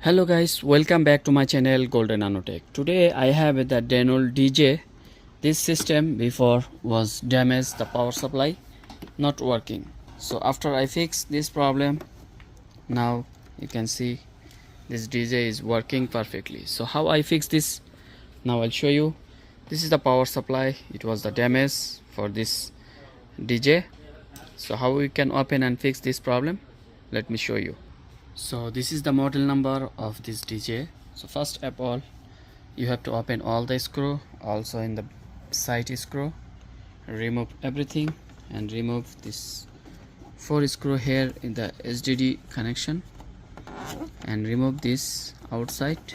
Hello guys, welcome back to my channel Golden Nanotech. Today I have the Denon DJ. This system before was damaged, the power supply not working. So after I fix this problem, now you can see this DJ is working perfectly. So how I fix this? Now I'll show you. This is the power supply. It was the damage for this DJ. So how we can open and fix this problem? Let me show you. So this is the model number of this DJ. So first of all, you have to open all the screw, also in the side screw, remove everything and remove this 4 screw here in the SDD connection and remove this outside,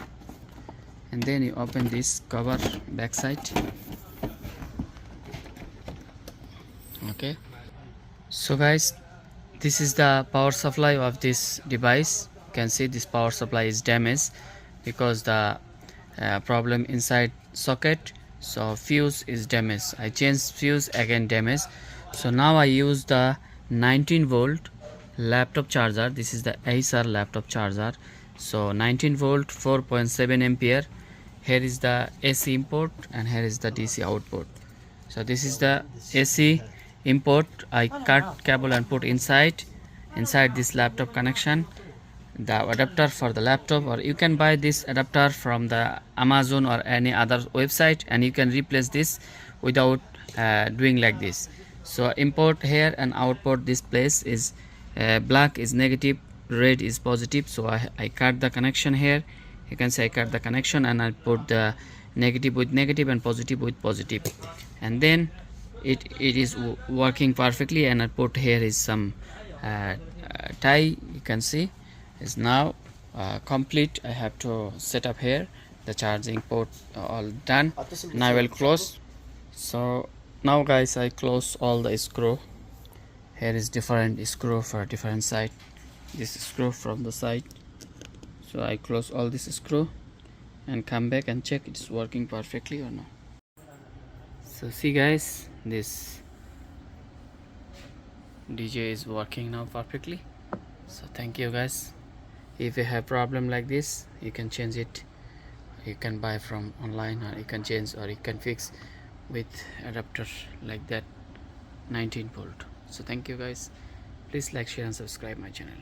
and then you open this cover backside. Okay, so guys, this is the power supply of this device. You can see this power supply is damaged because the problem inside socket, so fuse is damaged. I changed fuse, again damaged. So now I use the 19-volt laptop charger. This is the Acer laptop charger. So 19-volt 4.7 ampere. Here is the AC input and here is the DC output. So this is the AC input. I cut cable and put inside this laptop connection, the adapter for the laptop, or you can buy this adapter from the Amazon or any other website, and you can replace this without doing like this. So input here and output, this place is black is negative, red is positive. So I cut the connection here. You can see I cut the connection and I put the negative with negative and positive with positive, and then it is working perfectly. And I put here is some tie. You can see is now complete. I have to set up here the charging port, all done, and I will close. So now guys, I close all the screw. Here is different screw for different side. This screw from the side. So I close all this screw and come back and check it's working perfectly or not. So see guys, this DJ is working now perfectly. So thank you guys. If you have problem like this, you can change it. You can buy from online, or you can change, or you can fix with adapter like that 19-volt. So thank you guys. Please like, share and subscribe my channel.